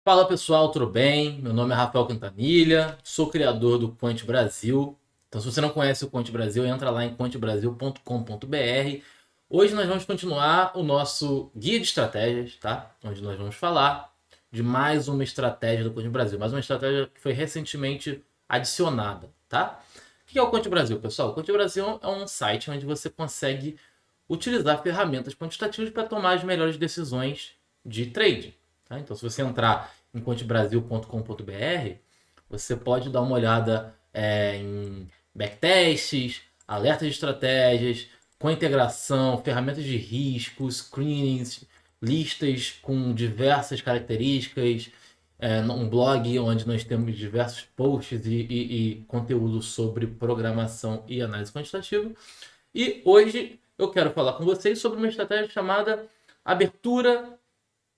Fala pessoal, tudo bem? Meu nome é Rafael Quintanilha, sou criador do Quant Brasil. Então, se você não conhece o Quant Brasil, entra lá em quantbrasil.com.br. Hoje nós vamos continuar o nosso guia de estratégias, tá? Onde nós vamos falar de mais uma estratégia do Quant Brasil, mais uma estratégia que foi recentemente adicionada, tá? O que é o Quant Brasil, pessoal? O Quant Brasil é um site onde você consegue utilizar ferramentas quantitativas para tomar as melhores decisões de trade. Tá? Então, se você entrar em quantbrasil.com.br, você pode dar uma olhada em backtests, alertas de estratégias, com integração, ferramentas de risco, screenings, listas com diversas características, um blog onde nós temos diversos posts e conteúdo sobre programação e análise quantitativa. E hoje eu quero falar com vocês sobre uma estratégia chamada abertura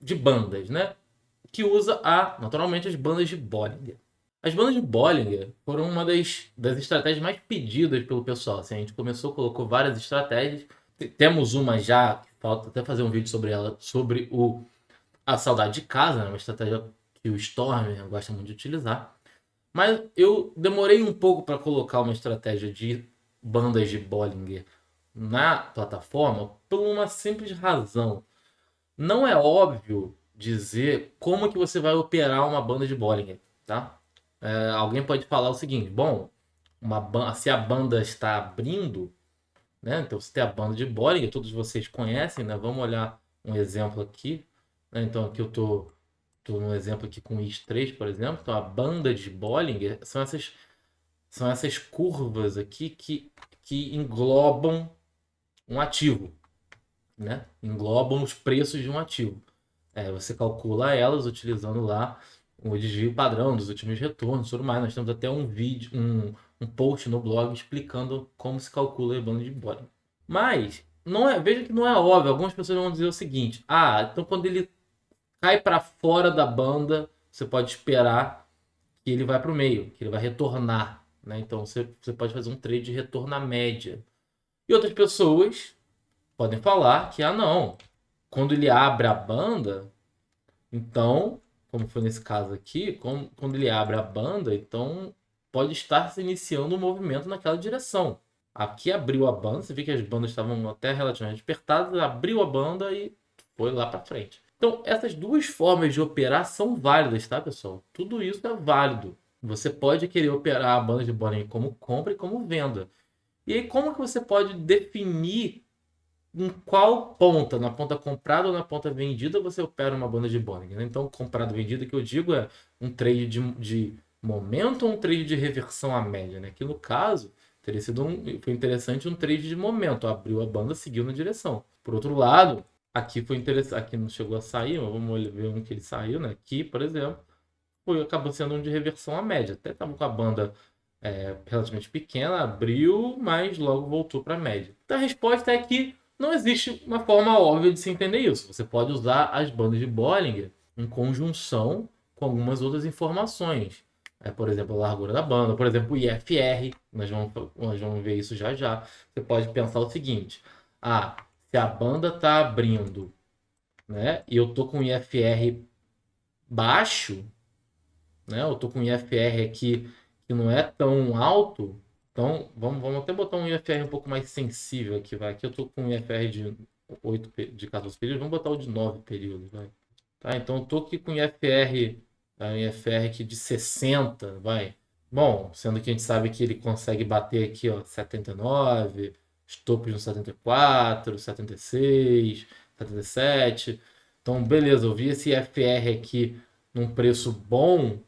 de bandas, né? Que usa naturalmente as bandas de Bollinger. As bandas de Bollinger foram uma das estratégias mais pedidas pelo pessoal. Assim, a gente colocou várias estratégias. Temos uma já, falta até fazer um vídeo sobre ela, sobre a saudade de casa, né? Uma estratégia que o Stormer gosta muito de utilizar. Mas eu demorei um pouco para colocar uma estratégia de bandas de Bollinger na plataforma por uma simples razão. Não é óbvio dizer como que você vai operar uma banda de Bollinger, tá? Alguém pode falar o seguinte: bom, se a banda está abrindo, né? Então, se tem a banda de Bollinger, todos vocês conhecem, né? Vamos olhar um exemplo aqui, né? Então, aqui eu tô num exemplo aqui com o IS3, por exemplo. Então, a banda de Bollinger são essas curvas aqui que englobam um ativo, né? Englobam os preços de um ativo. Você calcula elas utilizando lá o desvio padrão dos últimos retornos e tudo mais. Nós temos até um vídeo, um post no blog explicando como se calcula a banda de Bollinger. Mas veja que não é óbvio. Algumas pessoas vão dizer o seguinte: então quando ele cai para fora da banda, você pode esperar que ele vai para o meio, que ele vai retornar, né? Então você pode fazer um trade de retorno à média. E outras pessoas podem falar que não, quando ele abre a banda, então, como foi nesse caso aqui, quando ele abre a banda, então pode estar se iniciando um movimento naquela direção. Aqui abriu a banda, você vê que as bandas estavam até relativamente apertadas, abriu a banda e foi lá para frente. Então, essas duas formas de operar são válidas, tá, pessoal? Tudo isso é válido. Você pode querer operar a banda de Bollinger como compra e como venda. E aí, como que você pode definir em qual ponta, na ponta comprada ou na ponta vendida, você opera uma banda de Bollinger, né? Então, comprado vendida, que eu digo é um trade de momento ou um trade de reversão à média, né? Que no caso, foi interessante um trade de momento. Abriu a banda, seguiu na direção. Por outro lado, aqui foi interessante, aqui não chegou a sair, mas vamos ver um que ele saiu, né? Aqui, por exemplo, acabou sendo um de reversão à média. Até estava com a banda relativamente pequena, abriu, mas logo voltou para a média. Então a resposta é que não existe uma forma óbvia de se entender isso. Você pode usar as bandas de Bollinger em conjunção com algumas outras informações. Por exemplo, a largura da banda, por exemplo, o IFR, nós vamos ver isso já já. Você pode pensar o seguinte: se a banda está abrindo, né, e eu tô com o IFR baixo, né, eu tô com o IFR aqui que não é tão alto, então vamos até botar um IFR um pouco mais sensível aqui, vai. Aqui eu tô com um IFR de 14 períodos, vamos botar o de 9 períodos, vai. Tá, então eu tô aqui com um IFR aqui de 60, vai. Bom, sendo que a gente sabe que ele consegue bater aqui, ó, 79, estopos no 74, 76, 77. Então, beleza, eu vi esse IFR aqui num preço bom,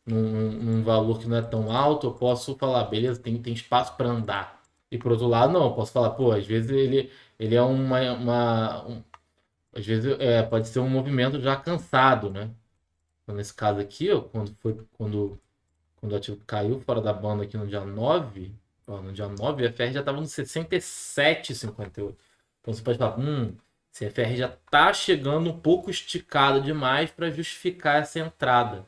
num valor que não é tão alto, eu posso falar, beleza, tem espaço para andar. E por outro lado, não, eu posso falar, pô, às vezes ele é às vezes pode ser um movimento já cansado, né? Então, nesse caso aqui, ó, quando o ativo caiu fora da banda aqui no dia 9, ó, no dia 9 o FR já estava no 67,58. Então você pode falar, esse FR já está chegando um pouco esticado demais para justificar essa entrada.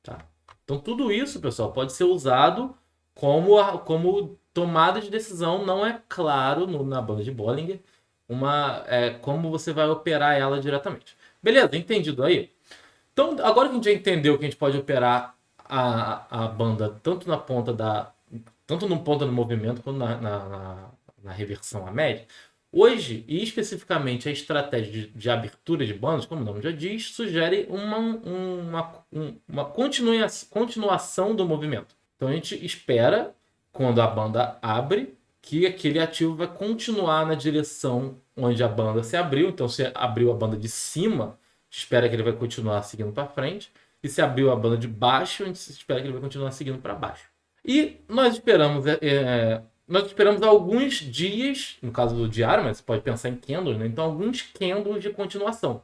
Tá? Então tudo isso, pessoal, pode ser usado como tomada de decisão. Não é claro na banda de Bollinger como você vai operar ela diretamente. Beleza, entendido aí? Então, agora que a gente já entendeu que a gente pode operar a banda tanto no ponta do movimento quanto na reversão à média, hoje, e especificamente a estratégia de abertura de bandas, como o nome já diz, sugere uma continuação do movimento. Então a gente espera, quando a banda abre, que aquele ativo vai continuar na direção onde a banda se abriu. Então, se abriu a banda de cima, espera que ele vai continuar seguindo para frente. E se abriu a banda de baixo, a gente espera que ele vai continuar seguindo para baixo. E nós esperamos alguns dias, no caso do diário, mas você pode pensar em candles, né? Então, alguns candles de continuação.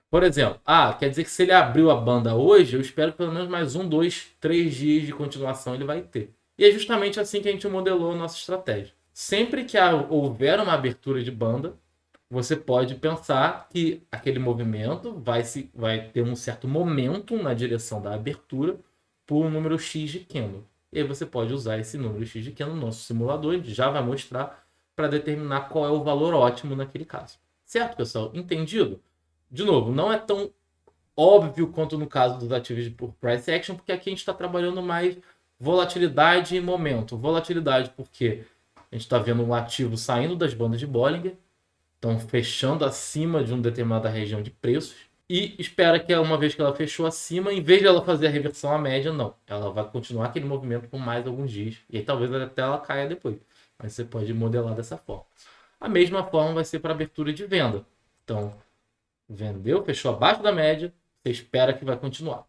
Por exemplo, quer dizer que se ele abriu a banda hoje, eu espero que pelo menos mais 1, 2, 3 dias de continuação ele vai ter. E é justamente assim que a gente modelou a nossa estratégia. Sempre que houver uma abertura de banda, você pode pensar que aquele movimento vai ter um certo momento na direção da abertura por um número X de candle. E aí você pode usar esse número X de candle no nosso simulador, a gente já vai mostrar para determinar qual é o valor ótimo naquele caso. Certo, pessoal? Entendido? De novo, não é tão óbvio quanto no caso dos ativos por price action, porque aqui a gente está trabalhando mais volatilidade e momento. Volatilidade porque a gente está vendo um ativo saindo das bandas de Bollinger, então fechando acima de uma determinada região de preços, e espera que uma vez que ela fechou acima, em vez de ela fazer a reversão à média, não. Ela vai continuar aquele movimento por mais alguns dias, e aí talvez até ela caia depois. Mas você pode modelar dessa forma. A mesma forma vai ser para abertura de venda. Então, vendeu, fechou abaixo da média, você espera que vai continuar.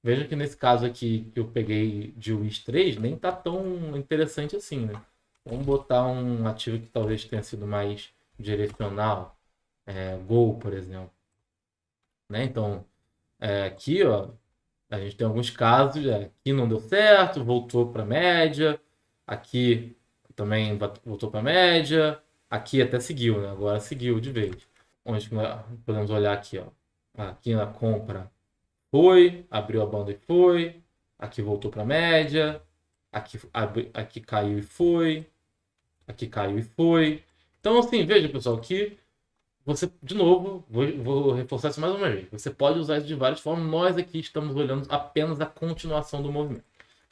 Veja que nesse caso aqui que eu peguei de WIS 3, nem está tão interessante assim, né? Vamos botar um ativo que talvez tenha sido mais direcional, Gol, por exemplo. Né? Então, aqui, ó, a gente tem alguns casos, aqui não deu certo, voltou para média, aqui também voltou para média, aqui até seguiu, né? Agora seguiu de vez. Onde podemos olhar aqui, ó. Aqui na compra foi, abriu a banda e foi, aqui voltou para média, aqui caiu e foi, aqui caiu e foi. Então, assim, veja, pessoal, que você, de novo, vou reforçar isso mais uma vez. Você pode usar isso de várias formas. Nós aqui estamos olhando apenas a continuação do movimento.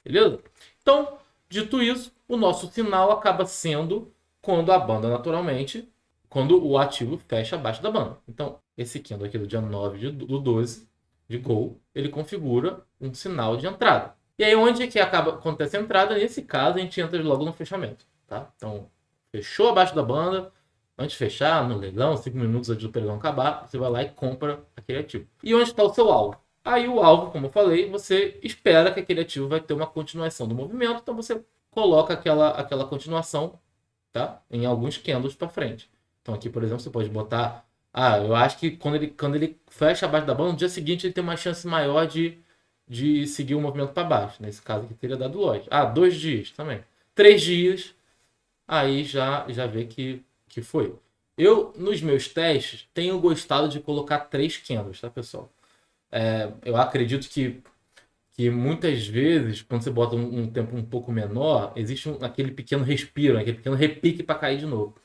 Beleza? Então, dito isso, o nosso sinal acaba sendo quando a banda, naturalmente, quando o ativo fecha abaixo da banda. Então, esse candle aqui do dia 9 do 12 de Gol, ele configura um sinal de entrada. E aí, onde é que acontece a entrada? Nesse caso, a gente entra logo no fechamento. Tá? Então, fechou abaixo da banda. Antes de fechar, no leilão, 5 minutos antes do pregão acabar, você vai lá e compra aquele ativo. E onde está o seu alvo? Aí o alvo, como eu falei, você espera que aquele ativo vai ter uma continuação do movimento, então você coloca aquela continuação, tá? Em alguns candles para frente. Então aqui, por exemplo, você pode botar... eu acho que quando ele fecha abaixo da banda, no dia seguinte ele tem uma chance maior de seguir o movimento para baixo. Nesse caso aqui teria dado loja. 2 dias também. 3 dias, aí já vê que foi. Eu, nos meus testes, tenho gostado de colocar 3 candles, tá, pessoal? Eu acredito que muitas vezes, quando você bota um tempo um pouco menor, existe aquele pequeno respiro, aquele pequeno repique para cair de novo.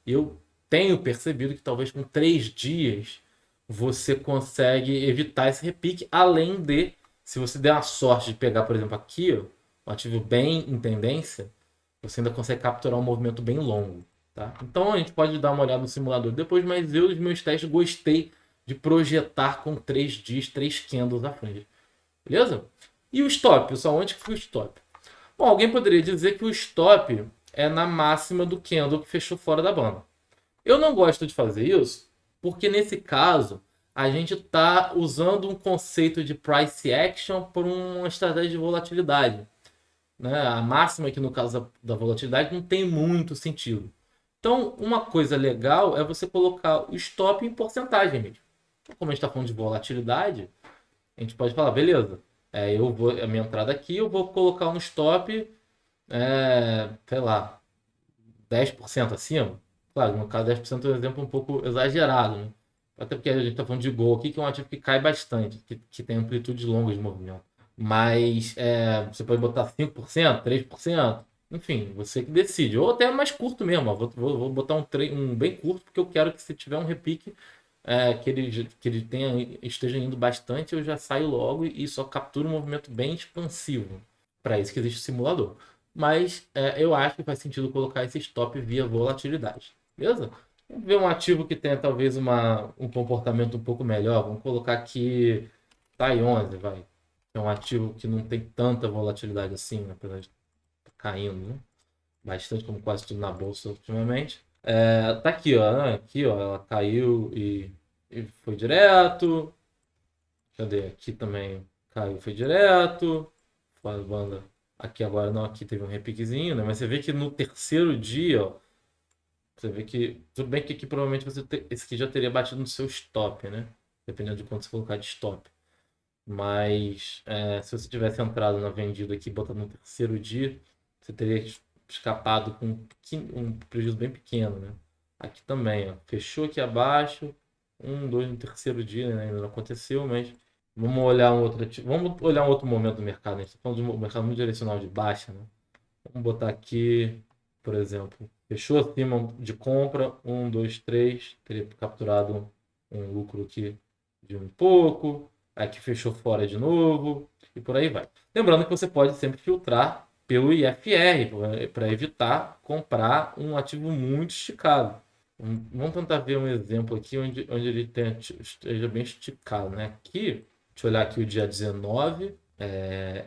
Eu tenho percebido que talvez com 3 dias você consegue evitar esse repique, além de, se você der a sorte de pegar, por exemplo, aqui, ó, um ativo bem em tendência, você ainda consegue capturar um movimento bem longo. Tá? Então a gente pode dar uma olhada no simulador depois, mas eu, nos meus testes, gostei de projetar com 3 dias, 3 candles à frente. Beleza? E o stop, pessoal, onde que foi o stop? Bom, alguém poderia dizer que o stop é na máxima do candle que fechou fora da banda. Eu não gosto de fazer isso, porque nesse caso a gente está usando um conceito de price action por uma estratégia de volatilidade. Né? A máxima aqui no caso da volatilidade não tem muito sentido. Então, uma coisa legal é você colocar o stop em porcentagem mesmo. Como a gente está falando de volatilidade, a gente pode falar, beleza, a minha entrada aqui, eu vou colocar um stop, sei lá, 10% acima. Claro, no caso 10% é um exemplo um pouco exagerado, né? Até porque a gente está falando de Gol aqui, que é um ativo que cai bastante, que tem amplitude longa de movimento. Mas você pode botar 5%, 3%. Enfim, você que decide. Ou até mais curto mesmo. Vou botar um bem curto, porque eu quero que se tiver um repique, esteja indo bastante, eu já saio logo e só capturo um movimento bem expansivo. Para isso que existe o simulador. Mas eu acho que faz sentido colocar esse stop via volatilidade. Beleza? Vamos ver um ativo que tenha talvez um comportamento um pouco melhor. Vamos colocar aqui TAI 11, vai. É um ativo que não tem tanta volatilidade assim, né? Apesar de estar caindo, né? Bastante, como quase tudo na bolsa ultimamente. Tá aqui, ó, né? Aqui, ó, ela caiu e foi direto. Cadê? Aqui também caiu e foi direto. A banda aqui agora não, aqui teve um repiquezinho, né? Mas você vê que no terceiro dia, ó, você vê que tudo bem que aqui provavelmente esse aqui já teria batido no seu stop, né? Dependendo de quanto você colocar de stop. Mas se você tivesse entrado na vendida aqui, botado no terceiro dia, você teria escapado com um prejuízo bem pequeno, né? Aqui também, ó, fechou aqui abaixo, dois no terceiro dia, né? Ainda não aconteceu, mas vamos olhar um outro momento do mercado, né? A gente está falando de um mercado muito direcional de baixa, né? Vamos botar aqui, por exemplo, fechou acima de compra, 1, 2, 3, teria capturado um lucro aqui de um pouco, aqui fechou fora de novo e por aí vai. Lembrando que você pode sempre filtrar pelo IFR para evitar comprar um ativo muito esticado. Vamos tentar ver um exemplo aqui onde ele esteja bem esticado, né? Aqui, deixa eu olhar aqui o dia 19,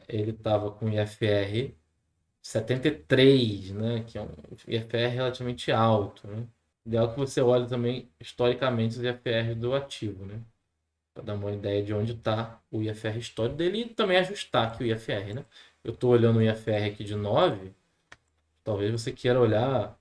ele estava com IFR 73, né? Que é um IFR relativamente alto, né? Ideal que você olhe também historicamente os IFR do ativo, né? Para dar uma ideia de onde está o IFR histórico dele e também ajustar aqui o IFR, né? Eu estou olhando o IFR aqui de 9, talvez você queira olhar,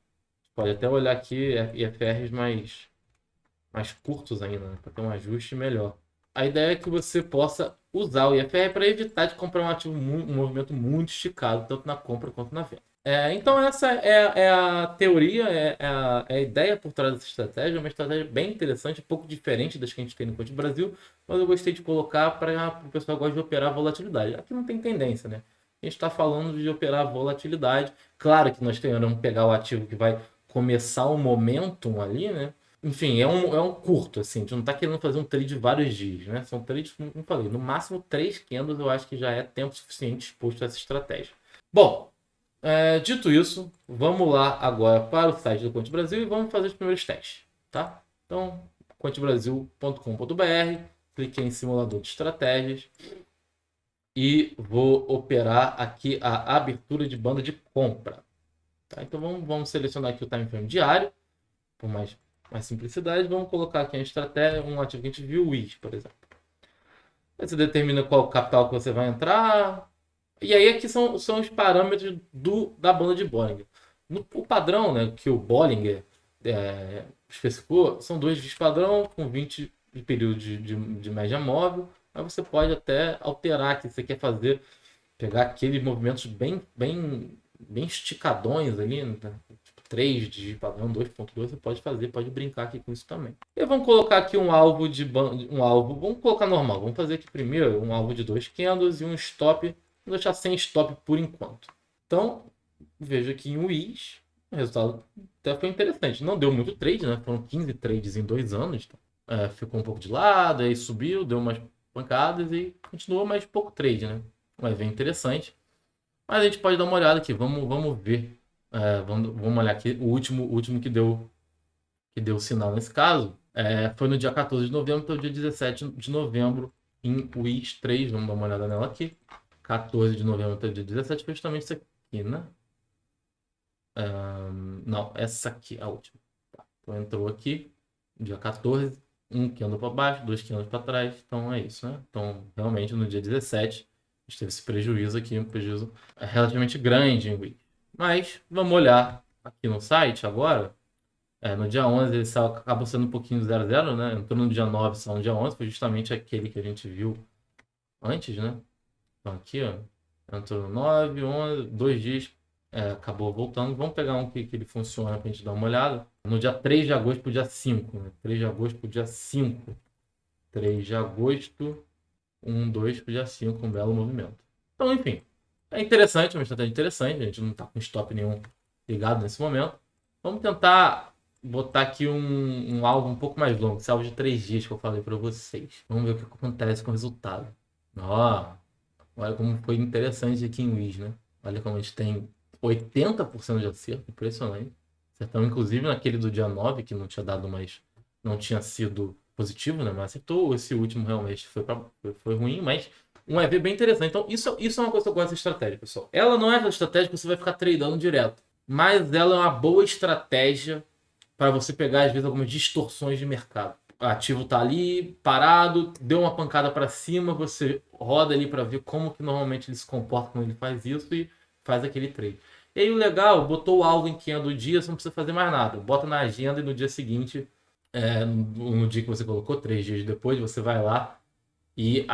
pode até olhar aqui IFRs mais curtos ainda, né? Para ter um ajuste melhor. A ideia é que você possa usar o IFR para evitar de comprar um ativo, um movimento muito esticado, tanto na compra quanto na venda. Então essa é a teoria, é a ideia por trás dessa estratégia, é uma estratégia bem interessante, um pouco diferente das que a gente tem no Conte Brasil, mas eu gostei de colocar para o pessoal que gosta de operar volatilidade. Aqui não tem tendência, né? A gente está falando de operar volatilidade. Claro que nós queremos pegar o ativo que vai começar o momentum ali, né? Enfim, é um curto, assim, a gente não está querendo fazer um trade de vários dias, né? São trades, como eu falei, no máximo 3 candles eu acho que já é tempo suficiente exposto a essa estratégia. Bom, dito isso, vamos lá agora para o site do Conte Brasil e vamos fazer os primeiros testes, tá? Então, contebrasil.com.br, cliquei em simulador de estratégias e vou operar aqui a abertura de banda de compra. Tá? Então vamos selecionar aqui o time frame diário, por mais simplicidade, vamos colocar aqui a estratégia, um ativo que a gente viu, o WIS, por exemplo. Aí você determina qual capital que você vai entrar. E aí aqui são os parâmetros da banda de Bollinger. O padrão, né, que o Bollinger especificou, são 2 dias padrão com 20 de período de média móvel. Mas você pode até alterar aqui, você quer pegar aqueles movimentos bem esticadões ali, né? 3 de padrão 2.2, você pode brincar aqui com isso também. E vamos colocar aqui um alvo vamos colocar normal, vamos fazer aqui primeiro um alvo de 2 candles e um stop, vou deixar sem stop por enquanto. Então, vejo aqui em WIS, o resultado até foi interessante, não deu muito trade, né? Foram 15 trades em 2 anos, então, ficou um pouco de lado, aí subiu, deu umas pancadas e continuou mais pouco trade, né? Mas bem interessante. Mas a gente pode dar uma olhada aqui, vamos ver. Vamos olhar aqui, o último que deu sinal nesse caso foi no dia 14 de novembro até o dia 17 de novembro em WIS 3, vamos dar uma olhada nela aqui. 14 de novembro até o dia 17 foi justamente isso aqui, né? Não, essa aqui é a última. Tá. Então entrou aqui, dia 14, um que andou para baixo, 2 que andam para trás, então é isso, né? Então realmente no dia 17 a gente teve esse prejuízo aqui, um prejuízo relativamente grande em WIS. Mas vamos olhar aqui no site agora. No dia 11 ele acabou sendo um pouquinho 0,0, né? Entrou no dia 9, saiu no dia 11, foi justamente aquele que a gente viu antes, né? Então aqui, ó, entrou no 9, 11, 2 dias, acabou voltando. Vamos pegar um que ele funciona para a gente dar uma olhada. No dia 3 de agosto para o dia 5, né? 3 de agosto para o dia 5. 3 de agosto, 2 para o dia 5, um belo movimento. Então, enfim, é interessante, uma estratégia interessante. A gente não está com stop nenhum ligado nesse momento. Vamos tentar botar aqui um alvo um pouco mais longo, esse alvo de 3 dias que eu falei para vocês. Vamos ver o que acontece com o resultado. Ó, olha como foi interessante aqui em Wiz, né? Olha como a gente tem 80% de acerto, impressionante. Acertamos inclusive naquele do dia 9, que não tinha dado mais, não tinha sido positivo, né? Mas acertou. Esse último realmente foi ruim, mas um EV bem interessante. Então, isso é uma coisa que eu gosto de estratégia, pessoal. Ela não é aquela estratégia que você vai ficar tradando direto, mas ela é uma boa estratégia para você pegar, às vezes, algumas distorções de mercado. O ativo tá ali, parado, deu uma pancada para cima, você roda ali para ver como que normalmente ele se comporta quando ele faz isso e faz aquele trade. E aí o legal, botou o alvo em candle do dia, você não precisa fazer mais nada. Bota na agenda e no dia seguinte, no dia que você colocou, 3 dias depois, você vai lá e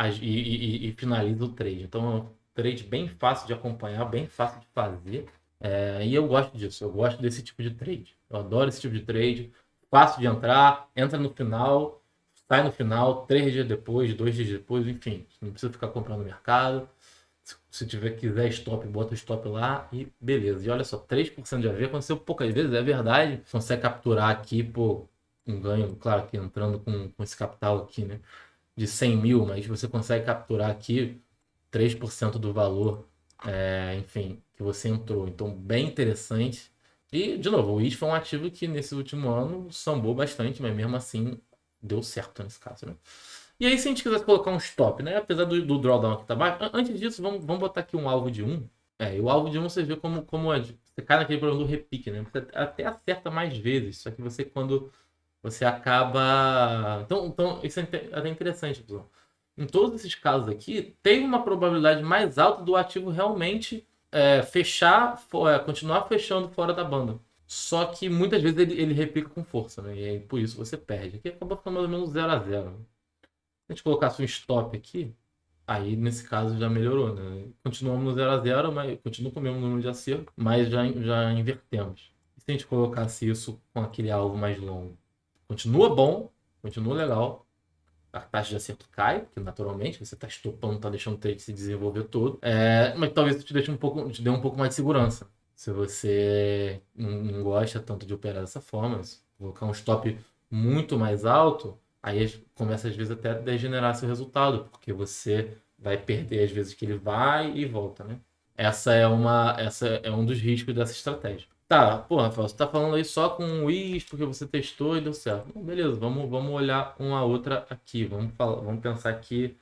finaliza o trade. Então é um trade bem fácil de acompanhar, bem fácil de fazer. E eu gosto disso, eu gosto desse tipo de trade. Eu adoro esse tipo de trade. Fácil de entrar, entra no final, sai no final, 3 dias depois, 2 dias depois, enfim. Não precisa ficar comprando no mercado. Se quiser stop, bota o stop lá e beleza. E olha só, 3% de AV aconteceu poucas vezes, é verdade. Se você capturar aqui, pô, um ganho, claro que entrando com esse capital aqui, né? De 100 mil, mas você consegue capturar aqui 3% do valor, enfim, que você entrou. Então, bem interessante. E, de novo, o IS foi um ativo que nesse último ano sambou bastante, mas mesmo assim deu certo nesse caso, né? E aí, se a gente quisesse colocar um stop, né? Apesar do drawdown aqui tá baixo, antes disso, vamos botar aqui um alvo de 1. E o alvo de 1 você vê como é. Você cai naquele problema do repique, né? Você até acerta mais vezes, só que você, quando você acaba. Então isso é até interessante, pessoal. Em todos esses casos aqui, tem uma probabilidade mais alta do ativo realmente continuar fechando fora da banda. Só que muitas vezes ele repica com força, né? E aí, por isso você perde. Aqui acaba ficando mais ou menos 0 a 0. Se a gente colocasse um stop aqui, aí nesse caso já melhorou, né? Continuamos no 0 a 0, mas continua com o mesmo número de acerto, mas já invertemos. E se a gente colocasse isso com aquele alvo mais longo? Continua bom, continua legal. A taxa de acerto cai, porque naturalmente você está estopando, está deixando o trade se desenvolver todo. Mas talvez isso te dê um pouco mais de segurança. Se você não gosta tanto de operar dessa forma, colocar um stop muito mais alto, aí começa às vezes até a degenerar seu resultado, porque você vai perder às vezes que ele vai e volta, né? Essa é um dos riscos dessa estratégia. Tá, pô, Rafael, você tá falando aí só com o Wiz porque você testou e deu certo. Não, beleza, vamos olhar uma outra aqui. Vamos pensar aqui.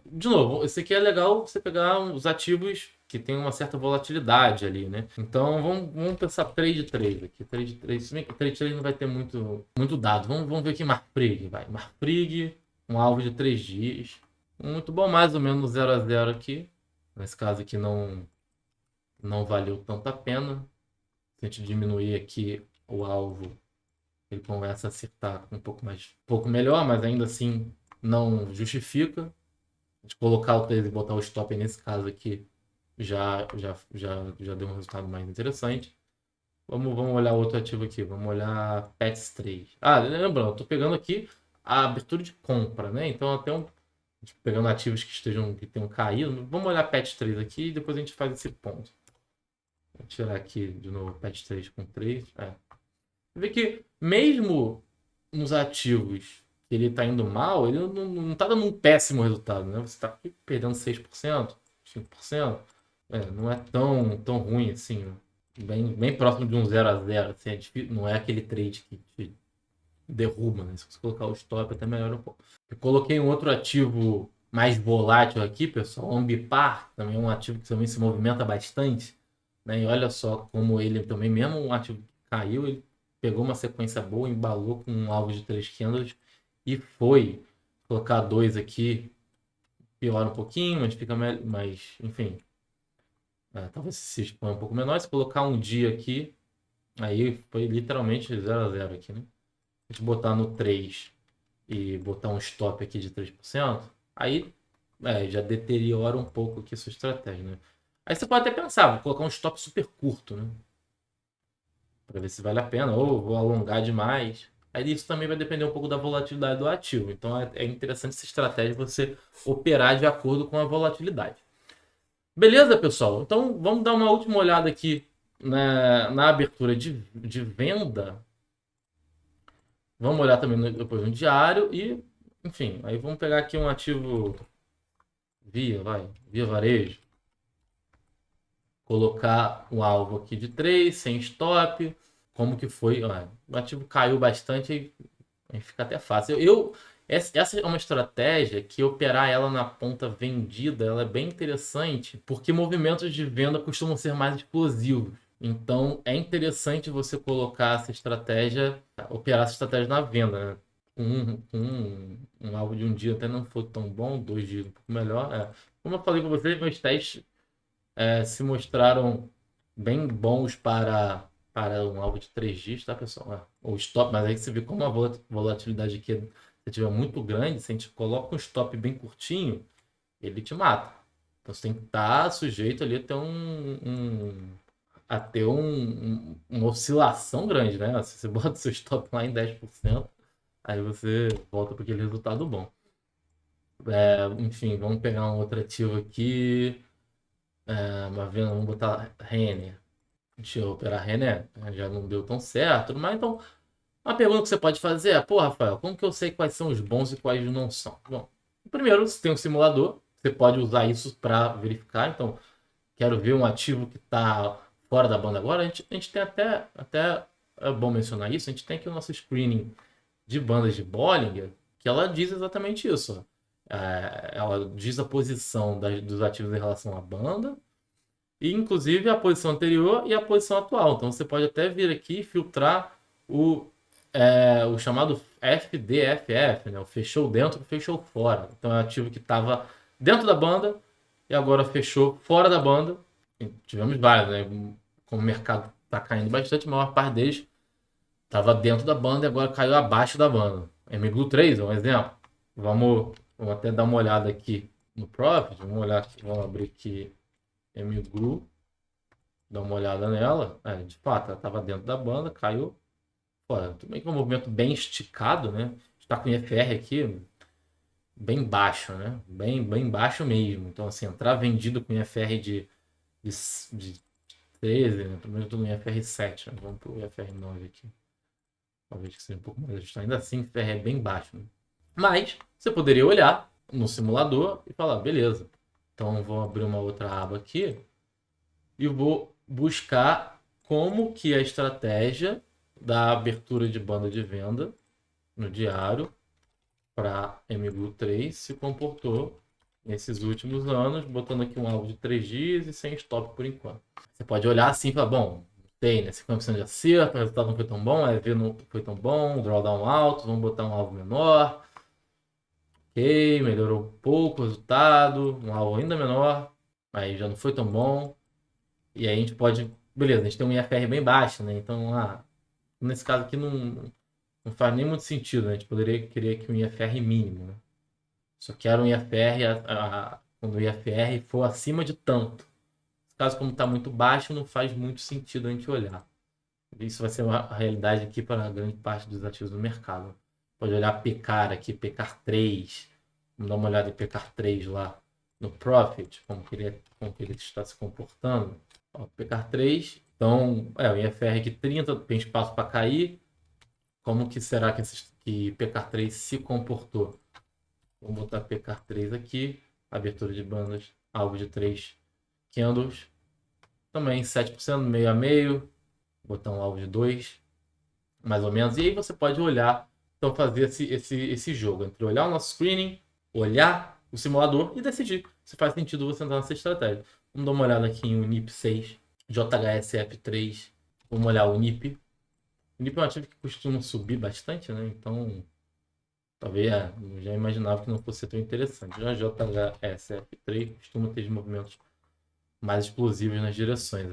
De novo, esse aqui é legal você pegar os ativos que tem uma certa volatilidade ali, né? Então vamos pensar trade 3 aqui. Trade 3, se bem que trade 3 não vai ter muito dado. Vamos ver aqui Marfrig, vai. Marfrig, um alvo de 3 dias. Muito bom, mais ou menos 0 a 0 aqui. Nesse caso aqui não valeu tanto a pena. Se a gente diminuir aqui o alvo, ele começa a acertar um pouco melhor, mas ainda assim não justifica. A gente colocar o 13 e botar o stop nesse caso aqui já deu um resultado mais interessante. Vamos olhar outro ativo aqui. Vamos olhar Pets 3. Lembrando, eu tô pegando aqui a abertura de compra, né? Então até pegando ativos que tenham caído. Vamos olhar Pets 3 aqui e depois a gente faz esse ponto. Vou tirar aqui de novo Pets 3 com 3. Vê que mesmo nos ativos que ele está indo mal, ele não está dando um péssimo resultado, né? Você está perdendo 6%, 5%. Não é tão ruim assim, né? Bem próximo de um 0 a 0. Assim, não é aquele trade que te derruba, né? Se você colocar o stop, até melhora um pouco. Eu coloquei um outro ativo mais volátil aqui, pessoal. O Ambipar, também é um ativo que também se movimenta bastante, né? E olha só como ele também, mesmo um ativo que caiu, ele pegou uma sequência boa, embalou com um alvo de 3 candles e foi. Colocar 2 aqui, piora um pouquinho, mas fica mais, enfim. Talvez se expõe um pouco menor. Se colocar um dia aqui, aí foi literalmente 0 a 0 aqui, né? A gente botar no 3 e botar um stop aqui de 3%, aí já deteriora um pouco aqui a sua estratégia, né? Aí você pode até pensar, vou colocar um stop super curto, né? Para ver se vale a pena, ou vou alongar demais. Aí isso também vai depender um pouco da volatilidade do ativo. Então é interessante essa estratégia você operar de acordo com a volatilidade. Beleza, pessoal? Então vamos dar uma última olhada aqui na abertura de venda, vamos olhar também depois no diário e, enfim, aí vamos pegar aqui um ativo via varejo, colocar um alvo aqui de 3, sem stop, como que foi, ó, o ativo caiu bastante, aí fica até fácil. Essa é uma estratégia que operar ela na ponta vendida, ela é bem interessante, porque movimentos de venda costumam ser mais explosivos. Então é interessante você colocar essa estratégia, operar essa estratégia na venda, né? Um alvo de um dia até não foi tão bom, 2 dias um pouco melhor. Como eu falei com vocês, meus testes se mostraram bem bons para um alvo de 3 dias, tá, pessoal? O stop, mas aí você vê como a volatilidade aqui, se tiver muito grande, se a gente coloca um stop bem curtinho, ele te mata. Então você tem que estar sujeito ali a ter uma oscilação grande, né? Se você bota seu stop lá em 10%, aí você volta para aquele resultado bom. Enfim, vamos pegar um outro ativo aqui. Uma venda, vamos botar Renner. Deixa eu operar Renner. Já não deu tão certo, mas então, uma pergunta que você pode fazer é: pô, Rafael, como que eu sei quais são os bons e quais não são? Bom, primeiro, você tem um simulador, você pode usar isso para verificar. Então, quero ver um ativo que está fora da banda agora. A gente tem até é bom mencionar isso, a gente tem aqui o nosso screening de bandas de Bollinger, que ela diz exatamente isso. Ela diz a posição dos ativos em relação à banda, e inclusive a posição anterior e a posição atual. Então você pode até vir aqui e filtrar o chamado FDFF, né? O fechou dentro, fechou fora. Então é um ativo que estava dentro da banda e agora fechou fora da banda. E tivemos vários, né? Como o mercado está caindo bastante, a maior parte deles estava dentro da banda e agora caiu abaixo da banda. MGLU 3 é um exemplo. Vamos até dar uma olhada aqui no Profit. Vamos abrir aqui MGLU, dar uma olhada nela. De fato, ela estava dentro da banda, caiu fora. Tudo bem que é um movimento bem esticado, né? Está com o IFR aqui bem baixo, né? Bem baixo mesmo. Então, assim, entrar vendido com IFR de 13, né? Pelo menos eu estou no IFR 7. Né? Vamos para o IFR 9 aqui. Talvez que seja um pouco mais ajustado. Ainda assim, IFR é bem baixo. Né? Mas você poderia olhar no simulador e falar, beleza. Então, vou abrir uma outra aba aqui e vou buscar como que a estratégia da abertura de banda de venda no diário para MGLU 3 se comportou nesses últimos anos, botando aqui um alvo de 3 dias e sem stop por enquanto. Você pode olhar assim e falar, bom, tem, né? 50% de acerto, o resultado não foi tão bom, a EV não foi tão bom, drawdown alto, vamos botar um alvo menor. Ok, melhorou um pouco o resultado, um alvo ainda menor, aí já não foi tão bom. E aí a gente pode. Beleza, a gente tem um IFR bem baixo, né? Então, nesse caso aqui não faz nem muito sentido, né? A gente poderia querer que um IFR mínimo, né? Só que era um IFR, quando o IFR for acima de tanto. Nesse caso, como está muito baixo, não faz muito sentido a gente olhar. Isso vai ser uma realidade aqui para a grande parte dos ativos do mercado. Pode olhar PECAR aqui, PECAR 3. Vamos dar uma olhada em PECAR 3 lá no Profit, como que ele está se comportando. Ó, PECAR 3. Então, o IFR aqui 30, tem espaço para cair. Como que será que PECAR 3 se comportou? Vamos botar PECAR 3 aqui. Abertura de bandas, alvo de 3 candles. Também 7%, meio a meio. Botar um alvo de 2, mais ou menos. E aí você pode olhar, então fazer esse jogo entre olhar o nosso screening, olhar o simulador e decidir se faz sentido você entrar nessa estratégia. Vamos dar uma olhada aqui em NIP 6, JHSF3. Vamos olhar o NIP. O NIP é um ativo que costuma subir bastante, né? Então, talvez eu já imaginava que não fosse tão interessante. Já JHSF3 costuma ter movimentos mais explosivos nas direções.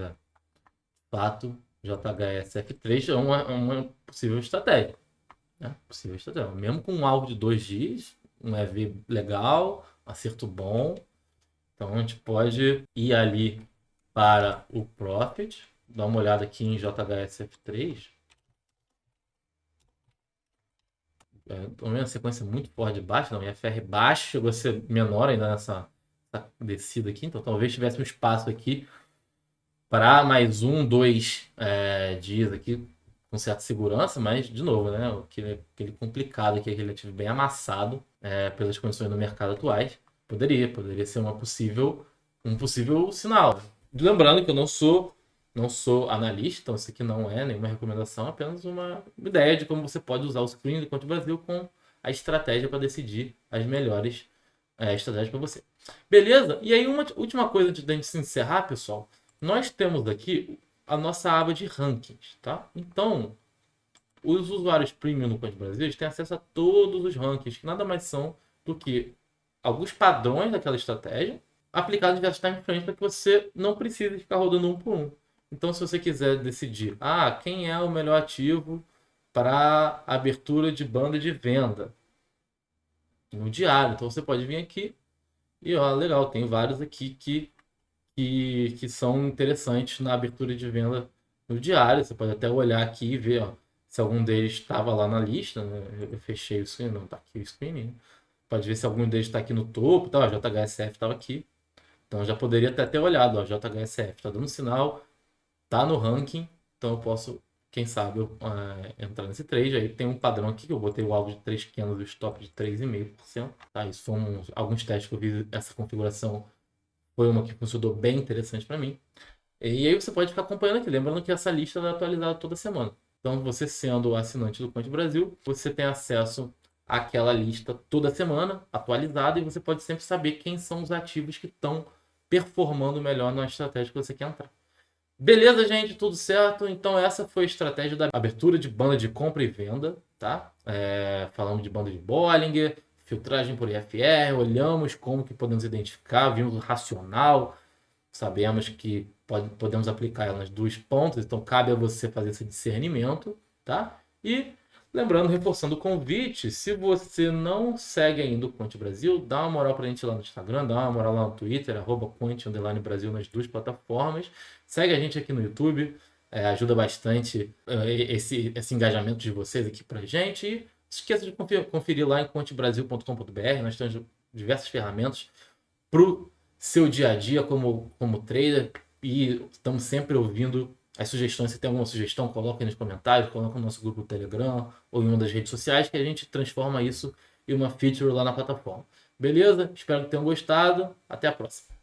Fato, JHSF3 é uma possível estratégia. Né? Possível estratégia. Mesmo com um alvo de 2 dias, um EV legal, acerto bom. Então a gente pode ir ali para o Profit, dar uma olhada aqui em JHSF3. Uma sequência muito forte de baixo, não, IFR baixo, chegou a ser menor ainda nessa descida aqui, então talvez tivesse um espaço aqui para mais 2 dias aqui com certa segurança, mas, de novo, né? Aquele complicado aqui, aquele ativo bem amassado pelas condições do mercado atuais, poderia ser um possível sinal. Lembrando que eu não sou analista, então isso aqui não é nenhuma recomendação, apenas uma ideia de como você pode usar o screen do Conte Brasil com a estratégia para decidir as melhores estratégias para você. Beleza? E aí, uma última coisa antes da gente se encerrar, pessoal. Nós temos aqui a nossa aba de rankings, tá? Então, os usuários premium no Conte Brasil eles têm acesso a todos os rankings, que nada mais são do que alguns padrões daquela estratégia aplicados em diversos time frames para que você não precise ficar rodando um por um. Então, se você quiser decidir, quem é o melhor ativo para abertura de banda de venda no diário, então você pode vir aqui e, legal, tem vários aqui que são interessantes na abertura de venda no diário. Você pode até olhar aqui e ver se algum deles estava lá na lista. Né? Eu fechei o screen, não está aqui o screen. Né? Pode ver se algum deles está aqui no topo. Tá? O JHSF estava aqui. Então eu já poderia ter olhado. O JHSF está dando sinal, está no ranking. Então eu posso, quem sabe, entrar nesse trade. Aí tem um padrão aqui que eu botei o alvo de 3 candles e o stop de 3,5%. Tá? Isso são alguns testes que eu fiz essa configuração. Foi uma que funcionou bem interessante para mim. E aí você pode ficar acompanhando aqui. Lembrando que essa lista é atualizada toda semana. Então, você sendo assinante do Conte Brasil, você tem acesso àquela lista toda semana, atualizada, e você pode sempre saber quem são os ativos que estão performando melhor na estratégia que você quer entrar. Beleza, gente? Tudo certo? Então, essa foi a estratégia da abertura de banda de compra e venda, tá? Falamos de banda de Bollinger, filtragem por IFR, olhamos como que podemos identificar, vimos o racional, sabemos que podemos aplicar ela nas 2 pontas, então cabe a você fazer esse discernimento, tá? E lembrando, reforçando o convite, se você não segue ainda o Conte Brasil, dá uma moral pra gente lá no Instagram, dá uma moral lá no Twitter, @Conte_Brasil nas 2 plataformas. Segue a gente aqui no YouTube, ajuda bastante esse engajamento de vocês aqui pra gente. E não esqueça de conferir lá em contebrasil.com.br, nós temos diversas ferramentas pro seu dia a dia como trader e estamos sempre ouvindo as sugestões. Se tem alguma sugestão, coloca aí nos comentários, coloca no nosso grupo do Telegram ou em uma das redes sociais que a gente transforma isso em uma feature lá na plataforma. Beleza? Espero que tenham gostado. Até a próxima.